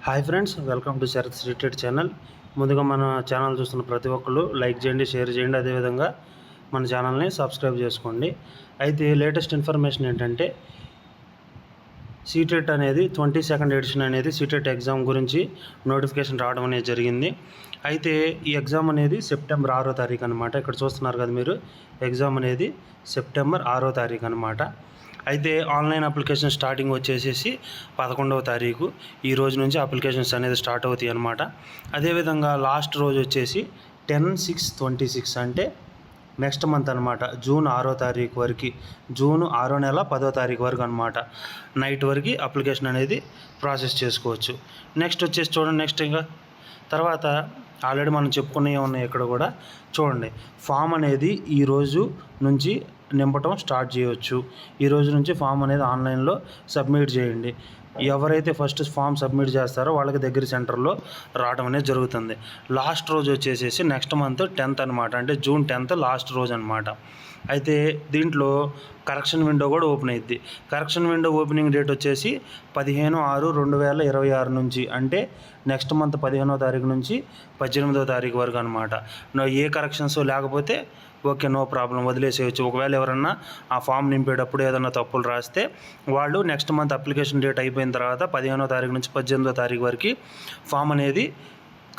Hi friends, welcome to Sharath సీటెడ్ channel. ముందుగా మన ఛానల్ చూస్తున్న ప్రతి ఒక్కరు లైక్ చేయండి, షేర్ చేయండి, అదేవిధంగా మన ఛానల్ని సబ్స్క్రైబ్ చేసుకోండి. అయితే లేటెస్ట్ ఇన్ఫర్మేషన్ ఏంటంటే సీటెట్ అనేది 22nd ఎడిషన్ అనేది సీటెట్ ఎగ్జామ్ గురించి నోటిఫికేషన్ రావడం అనేది జరిగింది. అయితే ఈ ఎగ్జామ్ అనేది సెప్టెంబర్ 6వ తారీఖు అనమాట. ఇక్కడ చూస్తున్నారు కదా మీరు, ఎగ్జామ్ అనేది సెప్టెంబర్ 6వ తారీఖు అనమాట. అయితే ఆన్లైన్ అప్లికేషన్ స్టార్టింగ్ వచ్చేసేసి 11వ తారీఖు ఈ రోజు నుంచి అప్లికేషన్స్ అనేది స్టార్ట్ అవుతాయి అనమాట. అదేవిధంగా లాస్ట్ రోజు వచ్చేసి 10/6/26 అంటే నెక్స్ట్ మంత్ అనమాట. జూన్ 6వ తారీఖు వరకు, జూన్ 6వ నెల 10వ తారీఖు వరకు అనమాట. నైట్ వరకు అప్లికేషన్ అనేది ప్రాసెస్ చేసుకోవచ్చు. నెక్స్ట్ వచ్చేసి చూడండి, నెక్స్ట్ ఇంకా తర్వాత ఆల్రెడీ మనం చెప్పుకునే ఉన్నాయి. ఇక్కడ కూడా చూడండి, ఫామ్ అనేది ఈరోజు నుంచి నింపటం స్టార్ట్ చేయవచ్చు. ఈ రోజు నుంచి ఫామ్ అనేది ఆన్లైన్లో సబ్మిట్ చేయండి. ఎవరైతే ఫస్ట్ ఫామ్ సబ్మిట్ చేస్తారో వాళ్ళకి దగ్గర సెంటర్లో రావడం అనేది జరుగుతుంది. లాస్ట్ రోజు వచ్చేసేసి నెక్స్ట్ మంత్ 10th అనమాట, అంటే జూన్ 10th లాస్ట్ రోజు అనమాట. అయితే దీంట్లో కరెక్షన్ విండో కూడా ఓపెన్ అయ్యిద్ది. కరెక్షన్ విండో ఓపెనింగ్ డేట్ వచ్చేసి 15/6/2026 నుంచి, అంటే నెక్స్ట్ మంత్ 15వ తారీఖు నుంచి 18వ తారీఖు వరకు అనమాట. ఏ కరెక్షన్స్ లేకపోతే ఓకే, నో ప్రాబ్లం, వదిలేసేయచ్చు. ఒకవేళ ఎవరన్నా ఆ ఫామ్ నింపేటప్పుడు ఏదన్నా తప్పులు రాస్తే వాళ్ళు నెక్స్ట్ మంత్ అప్లికేషన్ డేట్ అయిపోయిన తర్వాత 15వ తారీఖు నుంచి 18వ తారీఖు వరకు ఫామ్ అనేది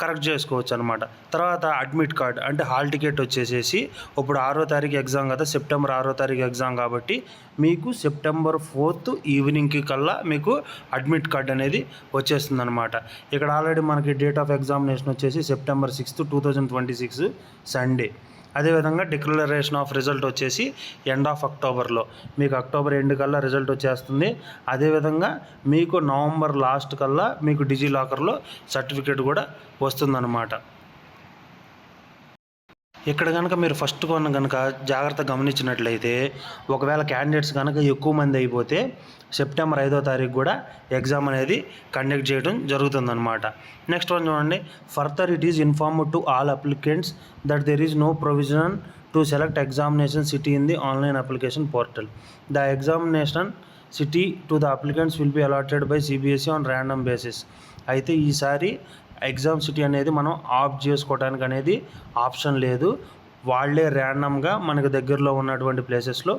కరెక్ట్ చేసుకోవచ్చు అనమాట. తర్వాత అడ్మిట్ కార్డ్ అంటే హాల్ టికెట్ వచ్చేసేసి ఇప్పుడు 6వ తారీఖు ఎగ్జామ్ కదా, సెప్టెంబర్ 6వ తారీఖు ఎగ్జామ్ కాబట్టి మీకు సెప్టెంబర్ 4th ఈవినింగ్కి కల్లా మీకు అడ్మిట్ కార్డ్ అనేది వచ్చేస్తుంది అనమాట. ఇక్కడ ఆల్రెడీ మనకి డేట్ ఆఫ్ ఎగ్జామినేషన్ వచ్చేసి సెప్టెంబర్ 6th 2026 సండే. అదేవిధంగా డిక్లరేషన్ ఆఫ్ రిజల్ట్ వచ్చేసి ఎండ్ ఆఫ్ అక్టోబర్లో, మీకు అక్టోబర్ ఎండ్ కల్లా రిజల్ట్ వచ్చేస్తుంది. అదేవిధంగా మీకు నవంబర్ లాస్ట్ కల్లా మీకు డిజిలాకర్లో సర్టిఫికేట్ కూడా వస్తుందన్నమాట. ఇక్కడ కనుక మీరు ఫస్ట్ కనుక జాగ్రత్తగా గమనించినట్లయితే, ఒకవేళ క్యాండిడేట్స్ కనుక ఎక్కువ మంది అయిపోతే సెప్టెంబర్ 5వ తారీఖు కూడా ఎగ్జామ్ అనేది కండక్ట్ చేయడం జరుగుతుందన్నమాట. నెక్స్ట్ వన్ చూడండి, further it is informed to all applicants that there is no provision to select examination city in the online application portal. The examination city to the applicants will be allotted by CBSE on random basis. అయితే ఈసారి exam city అనేది మనం of చేసుకోవడానికి అనేది option లేదు. వాళ్ళే ర్యాండమ్గా మనకు దగ్గరలో ఉన్నటువంటి ప్లేసెస్లో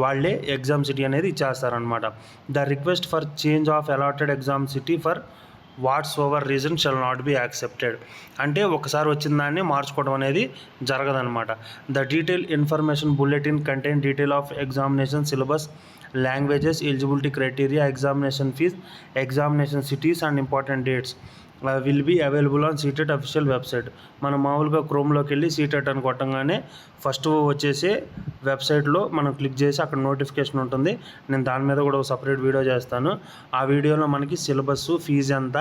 వాళ్ళే ఎగ్జామ్ సిటీ అనేది ఇచ్చేస్తారనమాట. The request for change of allotted exam city for whatsoever reason shall not be accepted. అంటే ఒకసారి వచ్చిన దాన్ని మార్చుకోవడం అనేది జరగదనమాట. The detail information bulletin contain detail of examination syllabus, languages, eligibility criteria, examination fee, examination cities and important dates will be available on CTET official website. మనం మామూలుగా క్రోమ్లోకి వెళ్ళి సీటెట్ అని కొట్టంగానే ఫస్ట్ వచ్చేసే వెబ్సైట్లో మనం క్లిక్ చేసి అక్కడ నోటిఫికేషన్ ఉంటుంది. నేను దాని మీద కూడా ఒక సపరేట్ వీడియో చేస్తాను. ఆ వీడియోలో మనకి సిలబస్, ఫీజు ఎంత,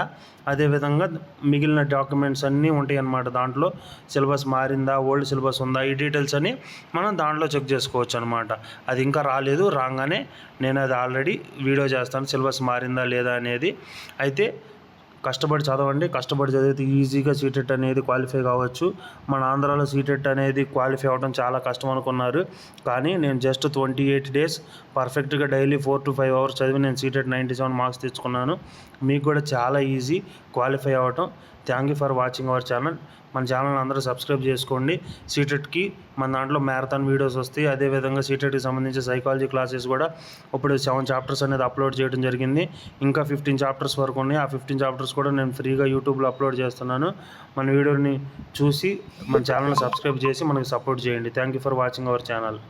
అదేవిధంగా మిగిలిన డాక్యుమెంట్స్ అన్నీ ఉంటాయి అన్నమాట. దాంట్లో సిలబస్ మారిందా, ఓల్డ్ సిలబస్ ఉందా, ఈ డీటెయిల్స్ అని మనం దాంట్లో చెక్ చేసుకోవచ్చు అనమాట. అది ఇంకా రాలేదు, రాగానే నేను అది ఆల్రెడీ వీడియో చేస్తాను, సిలబస్ మారిందా లేదా అనేది. అయితే కష్టపడి చదవండి, కష్టపడి చదివితే ఈజీగా సీటెట్ అనేది క్వాలిఫై కావచ్చు. మన ఆంధ్రాలో సీటెట్ అనేది క్వాలిఫై అవ్వడం చాలా కష్టం అనుకున్నారు, కానీ నేను జస్ట్ 28 days పర్ఫెక్ట్గా డైలీ 4 to 5 hours చదివి నేను సీటెట్ 97 మార్క్స్ తెచ్చుకున్నాను. మీకు కూడా చాలా ఈజీ క్వాలిఫై అవ్వటం. Thank you for watching our channel. మన ఛానల్ అందరూ సబ్స్క్రైబ్ చేసుకోండి. సీటెట్కి మన దాంట్లో మ్యారథాన్ వీడియోస్ వస్తాయి. అదేవిధంగా సీటెట్కి సంబంధించి సైకాలజీ క్లాసెస్ కూడా ఇప్పుడు 7 chapters అనేది అప్లోడ్ చేయడం జరిగింది. ఇంకా 15 chapters వరకు ఉన్నాయి. ఆ 15 chapters కూడా నేను ఫ్రీగా యూట్యూబ్లో అప్లోడ్ చేస్తున్నాను. మన వీడియోని చూసి మన ఛానల్ని సబ్స్క్రైబ్ చేసి మనకి సపోర్ట్ చేయండి. Thank you for watching our channel.